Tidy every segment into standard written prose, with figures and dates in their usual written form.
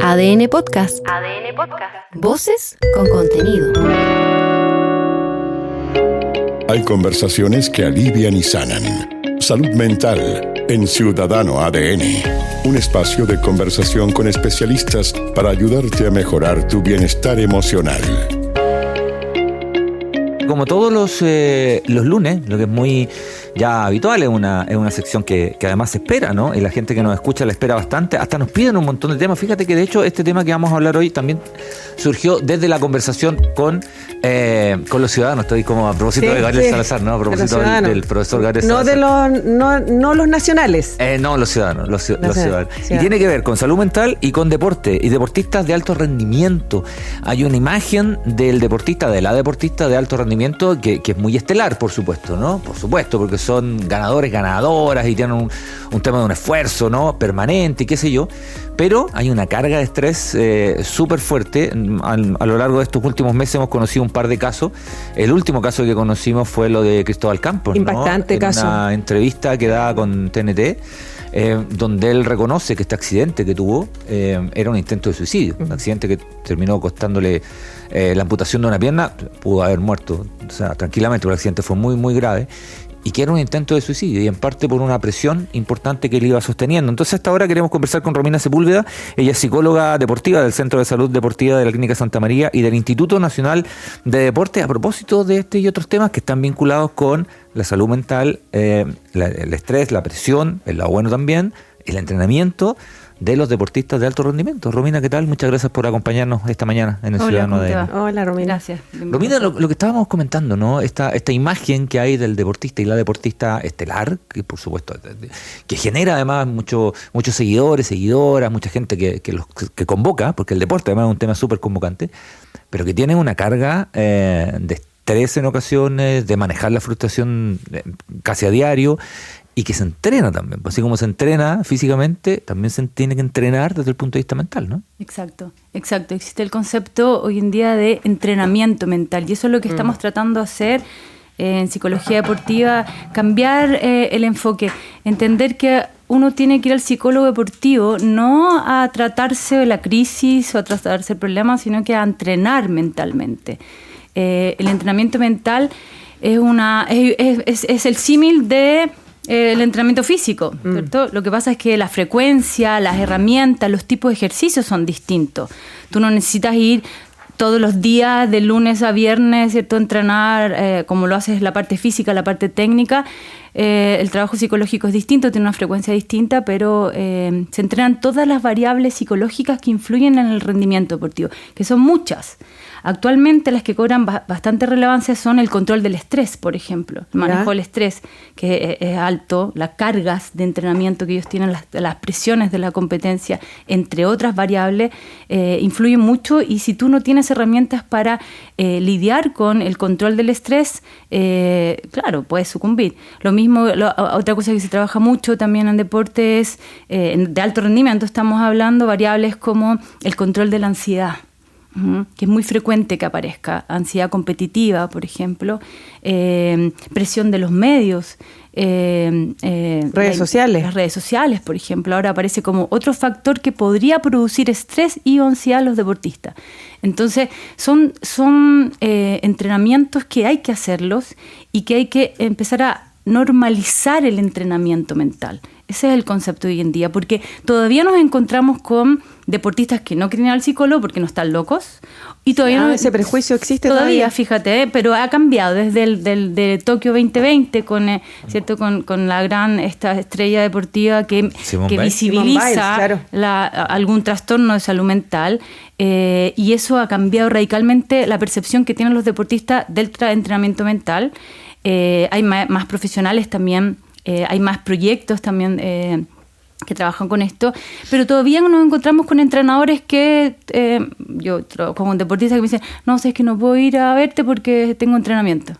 ADN Podcast. ADN Podcast. Voces con contenido. Hay conversaciones que alivian y sanan. Salud mental en Ciudadano ADN. Un espacio de conversación con especialistas para ayudarte a mejorar tu bienestar emocional. Como todos los lunes, lo que es muy ya habitual, es una sección que además se espera, ¿no? Y la gente que nos escucha la espera bastante, hasta nos piden un montón de temas. Fíjate que de hecho este tema que vamos a hablar hoy también surgió desde la conversación con los ciudadanos. Estoy como a propósito de Gabriel Salazar, ¿no? A propósito del profesor Gabriel Salazar. No los nacionales. No, los ciudadanos. Los ciudadanos. Y tiene que ver con salud mental y con deporte y deportistas de alto rendimiento. Hay una imagen del deportista, de la deportista de alto rendimiento que es muy estelar, por supuesto, ¿no? Por supuesto, porque son ganadores, ganadoras y tienen un tema de un esfuerzo, ¿no? Permanente, qué sé yo. Pero hay una carga de estrés súper fuerte. A lo largo de estos últimos meses hemos conocido un par de casos. El último caso que conocimos fue lo de Cristóbal Campos, ¿no? Impactante caso. En una entrevista que da con TNT, donde él reconoce que este accidente que tuvo era un intento de suicidio. Un accidente que terminó costándole la amputación de una pierna. Pudo haber muerto, o sea, tranquilamente, porque el accidente fue muy, muy grave. Y que era un intento de suicidio, y en parte por una presión importante que él iba sosteniendo. Entonces, hasta ahora queremos conversar con Romina Sepúlveda. Ella es psicóloga deportiva del Centro de Salud Deportiva de la Clínica Santa María y del Instituto Nacional de Deporte, a propósito de este y otros temas que están vinculados con la salud mental, el estrés, la presión, el lado bueno también, el entrenamiento de los deportistas de alto rendimiento. Romina, ¿qué tal? Muchas gracias por acompañarnos esta mañana en el Ciudadano de... Hola, Romina. Gracias. Romina, lo que estábamos comentando, ¿no? Esta imagen que hay del deportista y la deportista estelar, que por supuesto, que genera además muchos seguidores, seguidoras, mucha gente que convoca, porque el deporte además es un tema súper convocante, pero que tiene una carga de estrés en ocasiones, de manejar la frustración casi a diario, y que se entrena también. Así como se entrena físicamente, también se tiene que entrenar desde el punto de vista mental, ¿no? Exacto. Existe el concepto hoy en día de entrenamiento mental, y eso es lo que estamos tratando de hacer en psicología deportiva, cambiar el enfoque, entender que uno tiene que ir al psicólogo deportivo no a tratarse de la crisis o a tratarse el problema, sino que a entrenar mentalmente. El entrenamiento mental es el símil de el entrenamiento físico, ¿cierto? Lo que pasa es que la frecuencia, las herramientas, los tipos de ejercicios son distintos. Tú no necesitas ir todos los días, de lunes a viernes, ¿cierto? Entrenar como lo haces la parte física, la parte técnica. El trabajo psicológico es distinto, tiene una frecuencia distinta, pero se entrenan todas las variables psicológicas que influyen en el rendimiento deportivo, que son muchas. Actualmente las que cobran bastante relevancia son el control del estrés, por ejemplo, el manejo del estrés, que es alto, las cargas de entrenamiento que ellos tienen, las presiones de la competencia, entre otras variables, influyen mucho, y si tú no tienes herramientas para lidiar con el control del estrés, claro, puedes sucumbir. Lo mismo, otra cosa que se trabaja mucho también en deporte es, de alto rendimiento estamos hablando, variables como el control de la ansiedad, que es muy frecuente que aparezca, ansiedad competitiva, por ejemplo, presión de los medios, redes sociales. Las redes sociales, por ejemplo, ahora aparece como otro factor que podría producir estrés y ansiedad a los deportistas. Entonces, son entrenamientos que hay que hacerlos y que hay que empezar a normalizar el entrenamiento mental. Ese es el concepto de hoy en día, porque todavía nos encontramos con deportistas que no quieren ir al psicólogo porque no están locos, y todavía ese prejuicio existe todavía, fíjate, pero ha cambiado desde de Tokio 2020 ¿cierto? Con la gran esta estrella deportiva que visibiliza algún trastorno de salud mental, y eso ha cambiado radicalmente la percepción que tienen los deportistas del entrenamiento mental. Hay más profesionales también. Hay más proyectos también que trabajan con esto, pero todavía nos encontramos con entrenadores que yo trabajo con deportistas que me dicen, no, sé, es que no puedo ir a verte porque tengo entrenamiento.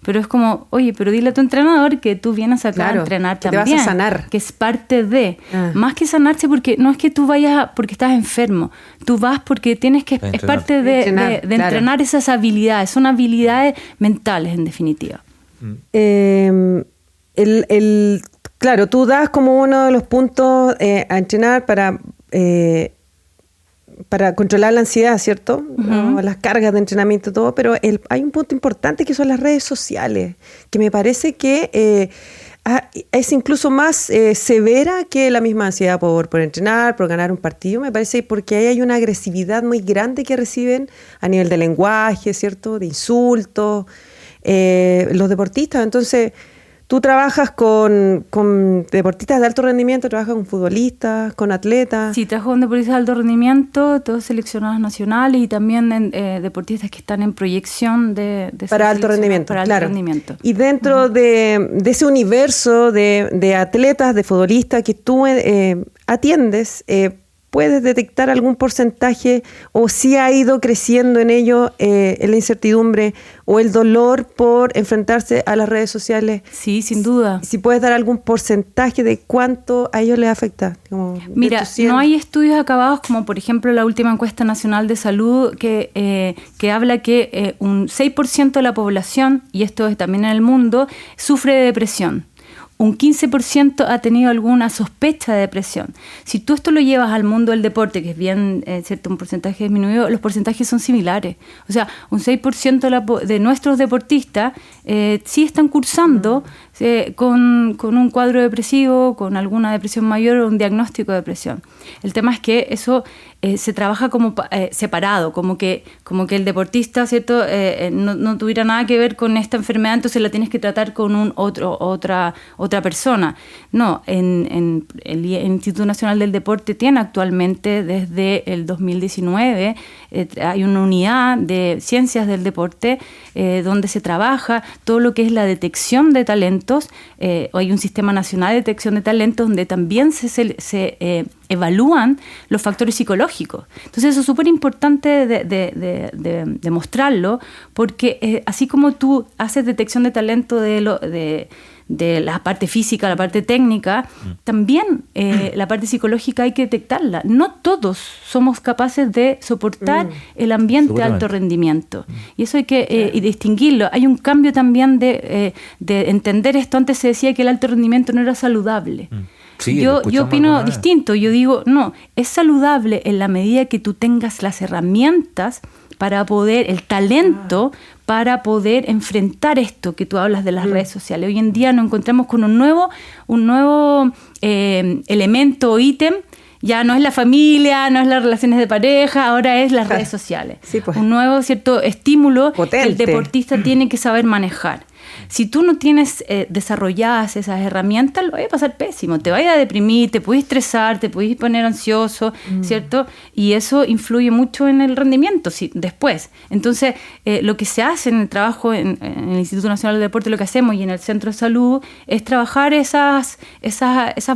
Pero es como, oye, pero dile a tu entrenador que tú vienes acá a entrenar también. Te vas a sanar. Que es parte de. Más que sanarse, porque no es que tú vayas porque estás enfermo. Tú vas porque tienes que... Es parte de entrenar esas habilidades. Son habilidades mentales, en definitiva. Claro, tú das como uno de los puntos a entrenar para para controlar la ansiedad, ¿cierto? Uh-huh. Las cargas de entrenamiento, todo, pero hay un punto importante que son las redes sociales, que me parece que es incluso más severa que la misma ansiedad por entrenar, por ganar un partido, me parece, porque ahí hay una agresividad muy grande que reciben a nivel de lenguaje, ¿cierto? De insultos, los deportistas. Entonces, tú trabajas con deportistas de alto rendimiento, trabajas con futbolistas, con atletas. Sí, trabajo con deportistas de alto rendimiento, todos seleccionados nacionales y también deportistas que están en proyección de para alto rendimiento. Para claro. alto rendimiento. Y dentro de ese universo de atletas, de futbolistas que tú atiendes, ¿puedes detectar algún porcentaje o si ha ido creciendo en ello la incertidumbre o el dolor por enfrentarse a las redes sociales? Sí, sin duda. Si puedes dar algún porcentaje de cuánto a ellos les afecta. Mira, no hay estudios acabados como por ejemplo la última encuesta nacional de salud que habla que un 6% de la población, y esto es también en el mundo, sufre de depresión. Un 15% ha tenido alguna sospecha de depresión. Si tú esto lo llevas al mundo del deporte, que es bien cierto, un porcentaje disminuido, los porcentajes son similares. O sea, un 6% de nuestros deportistas sí están cursando con un cuadro depresivo, con alguna depresión mayor o un diagnóstico de depresión. El tema es que eso se trabaja como separado, como que el deportista, ¿cierto? No tuviera nada que ver con esta enfermedad, entonces la tienes que tratar con otra persona. No, el Instituto Nacional del Deporte tiene actualmente desde el 2019 hay una unidad de ciencias del deporte donde se trabaja todo lo que es la detección de talentos. Hay un sistema nacional de detección de talentos donde también se evalúan los factores psicológicos. Entonces eso es súper importante de mostrarlo, porque así como tú haces detección de talento de la parte física, la parte técnica, también la parte psicológica hay que detectarla. No todos somos capaces de soportar el ambiente de alto rendimiento. Y eso hay que distinguirlo. Hay un cambio también de entender esto. Antes se decía que el alto rendimiento no era saludable. Sí, yo opino distinto. Yo digo, no, es saludable en la medida que tú tengas las herramientas para poder, el talento para poder enfrentar esto que tú hablas de las redes sociales. Hoy en día nos encontramos con un nuevo elemento o ítem. Ya no es la familia, no es las relaciones de pareja, ahora es las redes sociales. Sí, pues. Un nuevo cierto estímulo potente que el deportista tiene que saber manejar. Si tú no tienes desarrolladas esas herramientas, lo vas a pasar pésimo. Te vas a deprimir, te puedes estresar, te puedes poner ansioso, ¿cierto? Y eso influye mucho en el rendimiento después. Entonces, lo que se hace en el trabajo en el Instituto Nacional del Deporte, lo que hacemos y en el Centro de Salud, es trabajar esas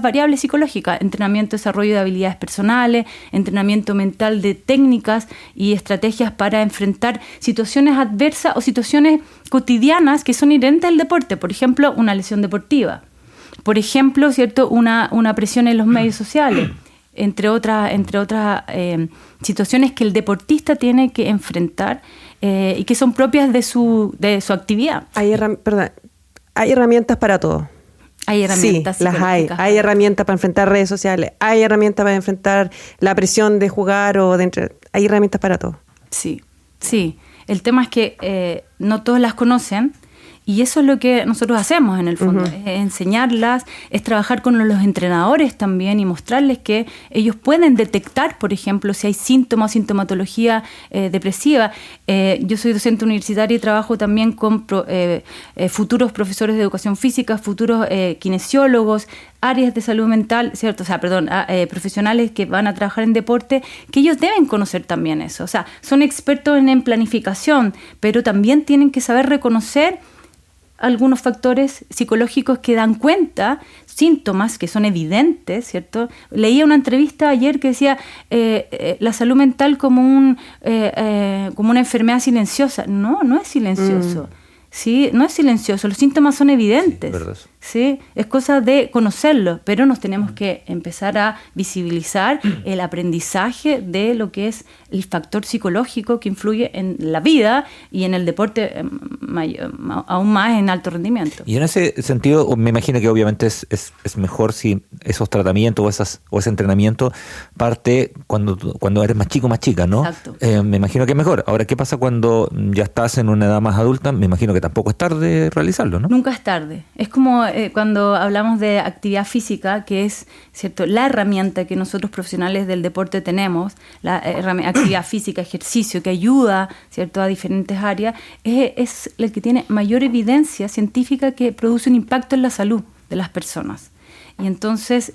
variables psicológicas. Entrenamiento, desarrollo de habilidades personales, entrenamiento mental de técnicas y estrategias para enfrentar situaciones adversas o situaciones cotidianas que son inherentes al deporte. Por ejemplo, una lesión deportiva. Por ejemplo, ¿cierto? Una presión en los medios sociales. Entre otras situaciones que el deportista tiene que enfrentar y que son propias de su actividad. Hay herramientas para todo. Hay herramientas. Sí, las hay. Hay herramientas para enfrentar redes sociales. Hay herramientas para enfrentar la presión de jugar hay herramientas para todo. Sí, sí. El tema es que no todos las conocen y eso es lo que nosotros hacemos en el fondo, es enseñarlas, es trabajar con los entrenadores también y mostrarles que ellos pueden detectar, por ejemplo, si hay síntomas o sintomatología depresiva. Yo soy docente universitaria y trabajo también con futuros profesores de educación física, futuros kinesiólogos, áreas de salud mental, ¿cierto? O sea, profesionales que van a trabajar en deporte, que ellos deben conocer también eso. O sea, son expertos en planificación, pero también tienen que saber reconocer algunos factores psicológicos que dan cuenta, síntomas que son evidentes, ¿cierto? Leía una entrevista ayer que decía la salud mental como una enfermedad silenciosa. No es silencioso. Sí, no es silencioso, los síntomas son evidentes. ¿sí? Es cosa de conocerlo, pero nos tenemos que empezar a visibilizar el aprendizaje de lo que es el factor psicológico que influye en la vida y en el deporte aún más en alto rendimiento. Y en ese sentido, me imagino que obviamente es mejor si esos tratamientos o ese entrenamiento parte cuando eres más chico, más chica, ¿no? Exacto. Me imagino que es mejor. Ahora, ¿qué pasa cuando ya estás en una edad más adulta? Me imagino que tampoco es tarde realizarlo, ¿no? Nunca es tarde. Es como cuando hablamos de actividad física, que es, ¿cierto?, la herramienta que nosotros profesionales del deporte tenemos, la actividad física, ejercicio, que ayuda, ¿cierto?, a diferentes áreas, es el que tiene mayor evidencia científica que produce un impacto en la salud de las personas. Y entonces,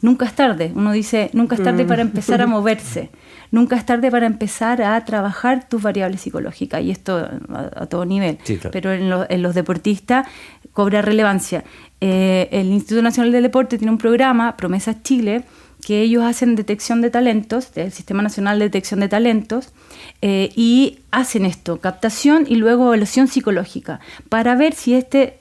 nunca es tarde. Uno dice, nunca es tarde para empezar a moverse. Nunca es tarde para empezar a trabajar tus variables psicológicas, y esto a todo nivel. Sí, claro. Pero en los deportistas cobra relevancia. El Instituto Nacional del Deporte tiene un programa, Promesas Chile, que ellos hacen detección de talentos, del Sistema Nacional de Detección de Talentos, y hacen esto, captación y luego evaluación psicológica, para ver si este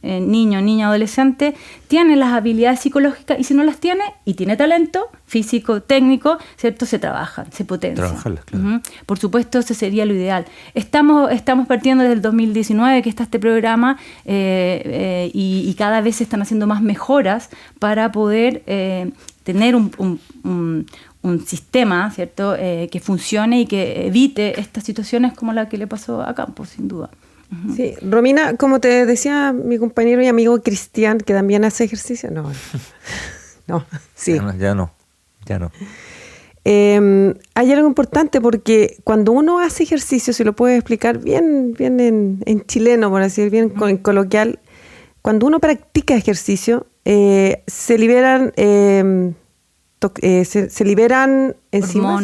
niño, niña, adolescente tiene las habilidades psicológicas, y si no las tiene y tiene talento físico, técnico, ¿cierto?, se trabajan, se potencian. Trabajarlas, claro. Uh-huh. Por supuesto, ese sería lo ideal. Estamos partiendo desde el 2019 que está este programa, y cada vez se están haciendo más mejoras para poder tener un sistema, ¿cierto?, que funcione y que evite estas situaciones como la que le pasó a Campos, sin duda. Sí, Romina, como te decía mi compañero y amigo Cristian, que también hace ejercicio, no, sí. Ya no. Hay algo importante, porque cuando uno hace ejercicio, se lo puede explicar bien en chileno, por así decir, bien en coloquial, cuando uno practica ejercicio, se liberan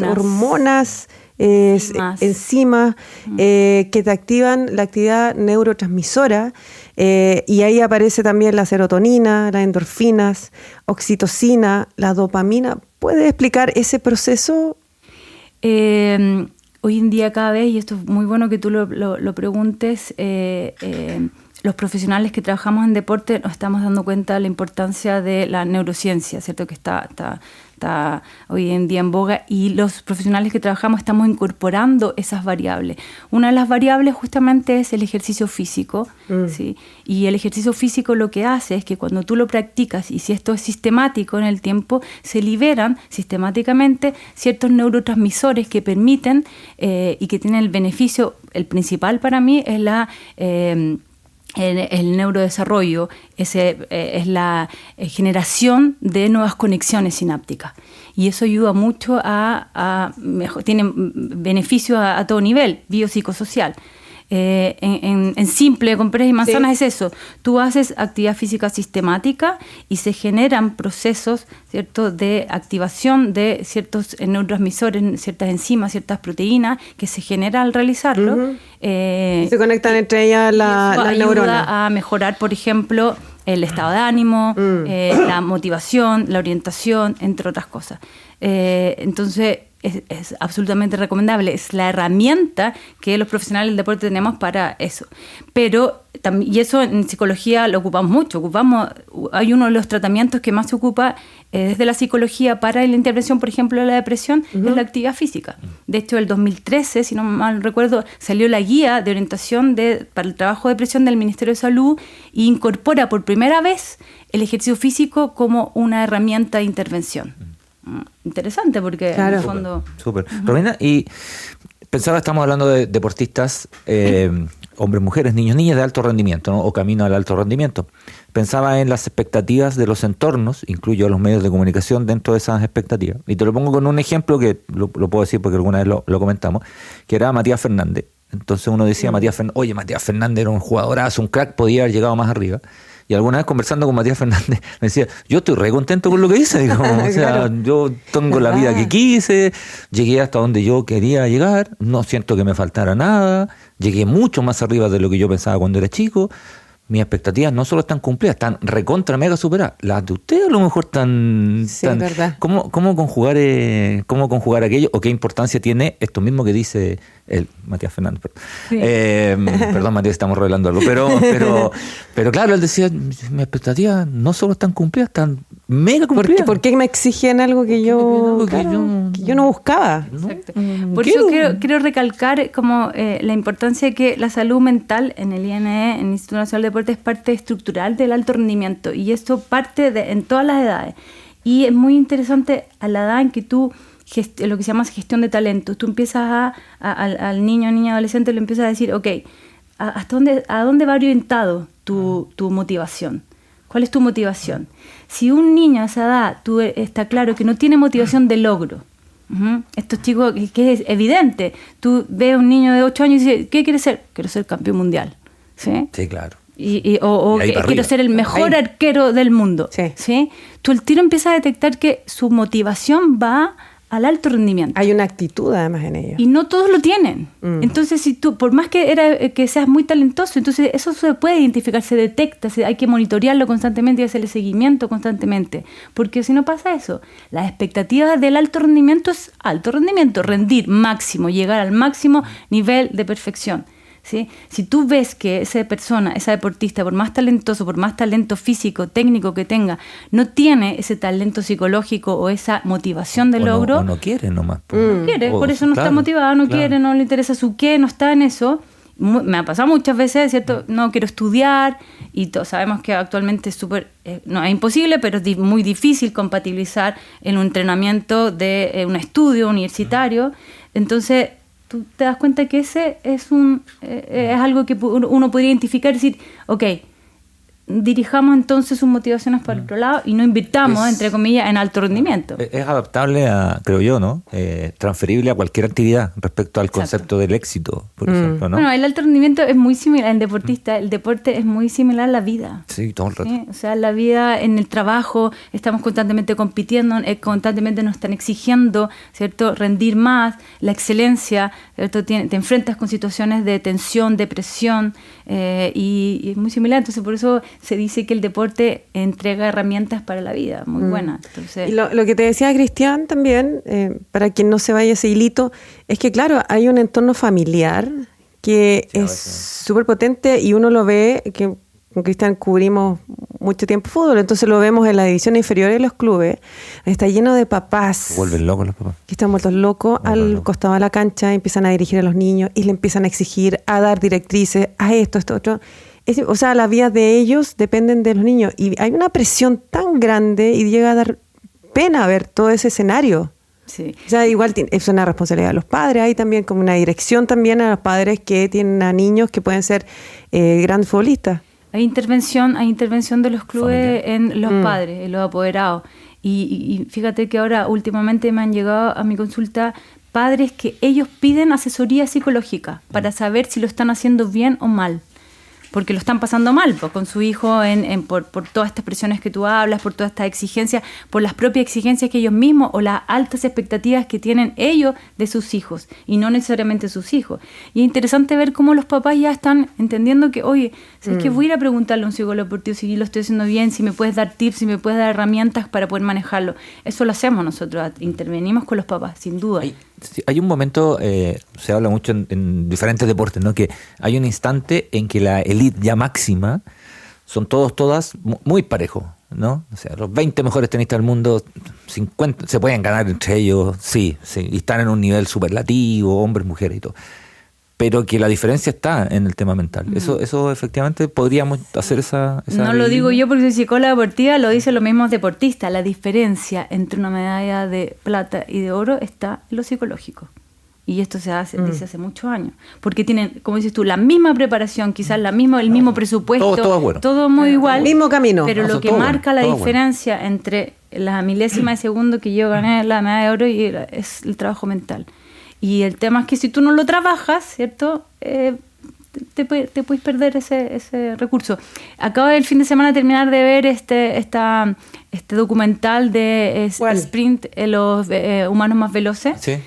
hormonas, enzimas que te activan la actividad neurotransmisora, y ahí aparece también la serotonina, las endorfinas, oxitocina, la dopamina. ¿Puedes explicar ese proceso? Hoy en día cada vez, y esto es muy bueno que tú lo preguntes, los profesionales que trabajamos en deporte nos estamos dando cuenta de la importancia de la neurociencia, ¿cierto?, que está hoy en día en boga, y los profesionales que trabajamos estamos incorporando esas variables. Una de las variables justamente es el ejercicio físico, ¿sí? Y el ejercicio físico lo que hace es que cuando tú lo practicas, y si esto es sistemático en el tiempo, se liberan sistemáticamente ciertos neurotransmisores que permiten y que tienen el beneficio, el principal para mí es el neurodesarrollo, es la generación de nuevas conexiones sinápticas, y eso ayuda mucho tiene beneficios a todo nivel, biopsicosocial. En simple, con peras y manzanas, sí. Es eso. Tú haces actividad física sistemática y se generan procesos, ¿cierto?, de activación de ciertos neurotransmisores, ciertas enzimas, ciertas proteínas que se generan al realizarlo. Uh-huh. Se conectan entre ellas las neuronas. Ayuda a mejorar, por ejemplo, el estado de ánimo, la motivación, la orientación, entre otras cosas. Entonces, es absolutamente recomendable. Es la herramienta que los profesionales del deporte tenemos para eso. Pero, y eso en psicología lo ocupamos mucho. Hay uno de los tratamientos que más se ocupa desde la psicología para la intervención, por ejemplo, de la depresión, es la actividad física. De hecho, el 2013, si no mal recuerdo, salió la guía de orientación para el trabajo de depresión del Ministerio de Salud, e incorpora por primera vez el ejercicio físico como una herramienta de intervención. Interesante, porque claro. En el fondo... Súper. Romina, y pensaba, estamos hablando de deportistas, hombres, mujeres, niños, niñas de alto rendimiento, ¿no?, o camino al alto rendimiento. Pensaba en las expectativas de los entornos, incluyo a los medios de comunicación dentro de esas expectativas. Y te lo pongo con un ejemplo que lo puedo decir porque alguna vez lo comentamos, que era Matías Fernández. Entonces uno decía, Matías Fernández era un jugadorazo, un crack, podía haber llegado más arriba. Y alguna vez conversando con Matías Fernández me decía, yo estoy re contento con lo que hice. Digo, o sea, claro. Yo tengo la vida que quise, llegué hasta donde yo quería llegar, no siento que me faltara nada, llegué mucho más arriba de lo que yo pensaba cuando era chico. mis expectativas no solo están cumplidas, están recontra mega superadas. Las de ustedes a lo mejor están... Sí, es verdad. ¿Cómo conjugar aquello? ¿O qué importancia tiene esto mismo que dice el Matías Fernández? Sí. Perdón, Matías, estamos revelando algo. Pero claro, él decía, mis expectativas no solo están cumplidas, están mega cumplidas. ¿Por qué me exigen algo que yo no buscaba? Exacto. Por eso quiero recalcar como la importancia de que la salud mental en el INE, en el Instituto Nacional de Deporte, es parte estructural del alto rendimiento, y esto parte en todas las edades. Y es muy interesante a la edad en que tú, lo que se llama gestión de talentos, tú empiezas al niño, niña, adolescente, le empiezas a decir, ok, ¿a dónde va orientado tu motivación? ¿Cuál es tu motivación? Si un niño a esa edad está claro que no tiene motivación de logro, estos chicos, que es evidente, tú ves a un niño de 8 años y dices, ¿qué quieres ser? Quiero ser campeón mundial. Sí, claro. O quiero ser el mejor arquero del mundo. ¿Sí? Tú el tiro empiezas a detectar que su motivación va al alto rendimiento. Hay una actitud además en ellos. Y no todos lo tienen. Entonces, si tú, por más que seas muy talentoso, entonces eso se puede identificar, se detecta, hay que monitorearlo constantemente y hacerle seguimiento constantemente. Porque si no pasa eso, las expectativas del alto rendimiento es alto rendimiento, rendir máximo, llegar al máximo nivel de perfección. ¿Sí? Si tú ves que esa persona, esa deportista, por más talentoso, por más talento físico, técnico que tenga, no tiene ese talento psicológico o esa motivación de logro, o no quiere nomás. No quiere, por eso no está motivada, quiere, no le interesa su qué, no está en eso. Me ha pasado muchas veces, ¿cierto? No quiero estudiar, y todos sabemos que actualmente es no es imposible, pero es muy difícil compatibilizar en un entrenamiento de un estudio universitario. Entonces tú te das cuenta que ese es algo que uno podría identificar y decir, ok, dirijamos entonces sus motivaciones para el otro lado y no invirtamos, entre comillas, en alto rendimiento. Es adaptable creo yo, ¿no? Transferible a cualquier actividad respecto al concepto del éxito, por ejemplo, ¿no? Bueno, el alto rendimiento es muy similar, el deporte es muy similar a la vida. Sí, todo el rato. ¿Sí? O sea, la vida, en el trabajo, estamos constantemente compitiendo, constantemente nos están exigiendo, ¿cierto? Rendir más, la excelencia, ¿cierto? Te enfrentas con situaciones de tensión, de presión, y es muy similar. Entonces, por eso se dice que el deporte entrega herramientas para la vida, muy buenas. Entonces, y lo que te decía Cristian también, para quien no se vaya ese hilito, es que claro, hay un entorno familiar que es súper potente, y uno lo ve, que con Cristian cubrimos mucho tiempo fútbol, entonces lo vemos en la división inferior de los clubes, está lleno de papás. Se vuelven locos los papás. Que están vueltos locos al costado de la cancha, empiezan a dirigir a los niños y le empiezan a exigir, a dar directrices, a esto, otro. O sea, las vidas de ellos dependen de los niños, y hay una presión tan grande y llega a dar pena ver todo ese escenario. sí. O sea, igual es una responsabilidad de los padres, hay también como una dirección también a los padres que tienen a niños que pueden ser grandes futbolistas. Hay intervención de los clubes en los padres, en los apoderados. Y fíjate que ahora últimamente me han llegado a mi consulta padres que ellos piden asesoría psicológica para saber si lo están haciendo bien o mal. Porque lo están pasando mal, pues, con su hijo por todas estas presiones que tú hablas, por todas estas exigencias, por las propias exigencias que ellos mismos o las altas expectativas que tienen ellos de sus hijos y no necesariamente sus hijos. Y es interesante ver cómo los papás ya están entendiendo que, oye, ¿sabes qué? Voy a ir a preguntarle a un psicólogo deportivo si lo estoy haciendo bien, si me puedes dar tips, si me puedes dar herramientas para poder manejarlo. Eso lo hacemos nosotros, intervenimos con los papás, sin duda. Hay un momento, se habla mucho en diferentes deportes, ¿no? Que hay un instante en que la elite ya máxima son todas muy parejos, ¿no? O sea, los 20 mejores tenistas del mundo, 50 se pueden ganar entre ellos, sí, y están en un nivel superlativo, hombres, mujeres y todo. Pero que la diferencia está en el tema mental. Eso efectivamente podríamos hacer esa no lo digo yo porque soy psicóloga deportiva, lo dicen los mismos deportistas. La diferencia entre una medalla de plata y de oro está en lo psicológico. Y esto se dice hace muchos años. Porque tienen, como dices tú, la misma preparación, quizás el mismo presupuesto. Todo bueno. Todo muy igual. El mismo camino. Pero lo que marca la diferencia entre la milésima de segundo que yo gané la medalla de oro es el trabajo mental. Y el tema es que si tú no lo trabajas, ¿cierto? te puedes perder ese recurso. Acabo el fin de semana de terminar de ver este documental de Sprint, los humanos más veloces. Sí.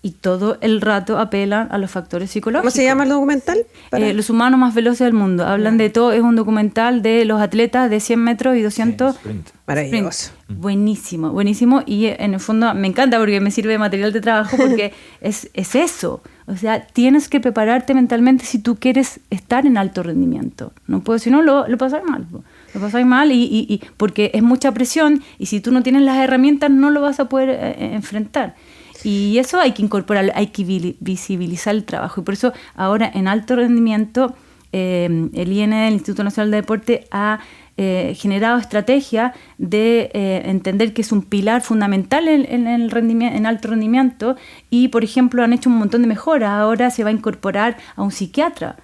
Y todo el rato apelan a los factores psicológicos. ¿Cómo se llama el documental? Los humanos más veloces del mundo. Hablan de todo. Es un documental de los atletas de 100 metros y 200. Sprint. Maravilloso. Buenísimo. Y en el fondo me encanta porque me sirve de material de trabajo porque es eso. O sea, tienes que prepararte mentalmente si tú quieres estar en alto rendimiento. No puedo, si no, lo pasáis mal. Lo pasáis mal y porque es mucha presión y si tú no tienes las herramientas no lo vas a poder enfrentar. Y eso hay que incorporarlo, hay que visibilizar el trabajo. Y por eso ahora en alto rendimiento el IND, el Instituto Nacional de Deporte, ha generado estrategias de entender que es un pilar fundamental en alto rendimiento y, por ejemplo, han hecho un montón de mejoras. Ahora se va a incorporar a un psiquiatra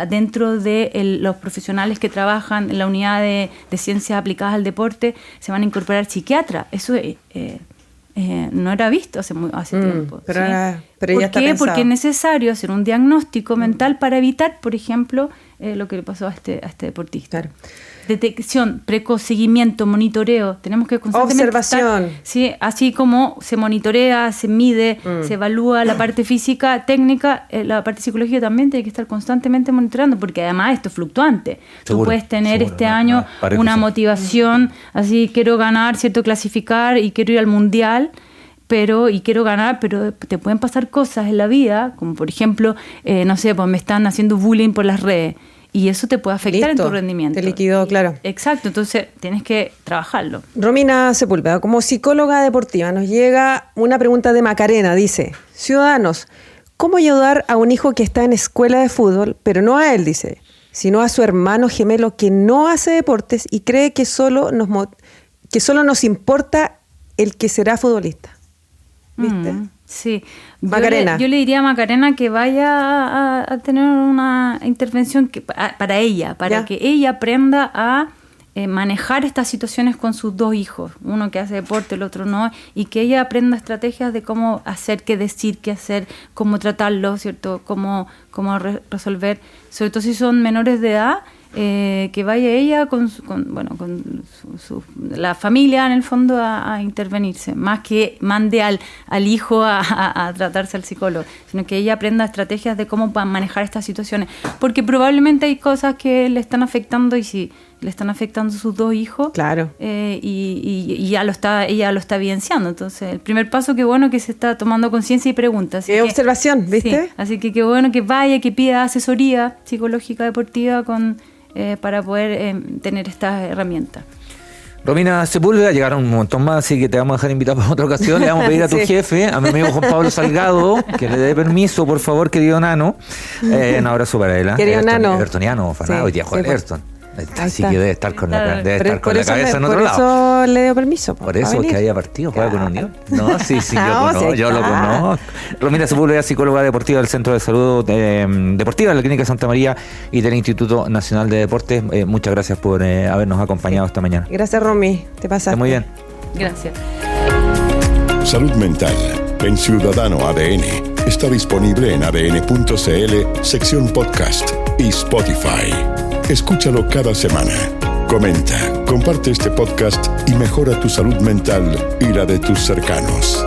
dentro de los profesionales que trabajan en la unidad de ciencias aplicadas al deporte, se van a incorporar psiquiatras. Eso no era visto hace tiempo. Pero, ¿sí? pero ¿Por ya está qué? pensado. Porque es necesario hacer un diagnóstico mental para evitar, por ejemplo, lo que le pasó a este deportista. Claro. Detección, precoz, seguimiento, monitoreo. Tenemos que constantemente observación. Sí, así como se monitorea, se mide, se evalúa la parte física, técnica, la parte psicológica también tiene que estar constantemente monitoreando, porque además esto es fluctuante. Tú puedes tener este año una motivación, así quiero ganar, cierto, clasificar y quiero ir al mundial. Y quiero ganar, pero te pueden pasar cosas en la vida, como por ejemplo, no sé, pues me están haciendo bullying por las redes. Y eso te puede afectar en tu rendimiento. Te liquidó, claro. Exacto, entonces tienes que trabajarlo. Romina Sepúlveda, como psicóloga deportiva, nos llega una pregunta de Macarena. Dice, ciudadanos, ¿cómo ayudar a un hijo que está en escuela de fútbol, pero no a él, dice, sino a su hermano gemelo que no hace deportes y cree que solo nos importa el que será futbolista? ¿Viste? Sí. Macarena. Yo le diría a Macarena que vaya a tener una intervención para ella, para que ella aprenda a manejar estas situaciones con sus dos hijos, uno que hace deporte, el otro no, y que ella aprenda estrategias de cómo hacer, qué decir, qué hacer, cómo tratarlo, ¿cierto? Cómo resolver, sobre todo si son menores de edad. Que vaya ella con la familia en el fondo a intervenirse, más que mande al hijo a tratarse al psicólogo, sino que ella aprenda estrategias de cómo manejar estas situaciones, porque probablemente hay cosas que le están afectando y si le están afectando a sus dos hijos, claro, y ella lo está evidenciando. Entonces el primer paso, qué bueno que se está tomando conciencia y preguntas. Observación, ¿viste? Sí, así que qué bueno que vaya, que pida asesoría psicológica deportiva para poder tener estas herramientas. Romina Sepúlveda, llegaron un montón más, así que te vamos a dejar invitado para otra ocasión. Le vamos a pedir a tu jefe, a mi amigo Juan Pablo Salgado, que le dé permiso, por favor, querido Nano. Un abrazo para él. Querido Nano. Evertoniano, fanado, hoy día juega Everton. Así que debe estar con la cabeza en otro lado. Por eso le dio permiso. Por eso es que haya partido, juega con Unión. No, sí, No, yo lo conozco. Romina Sepúlveda, psicóloga deportiva del Centro de Salud Deportiva de la Clínica Santa María y del Instituto Nacional de Deportes. Muchas gracias por habernos acompañado esta mañana. Gracias, Romy. Te pasaste. Muy bien. Gracias. Salud Mental en Ciudadano ADN está disponible en adn.cl, sección podcast y Spotify. Escúchalo cada semana. Comenta, comparte este podcast y mejora tu salud mental y la de tus cercanos.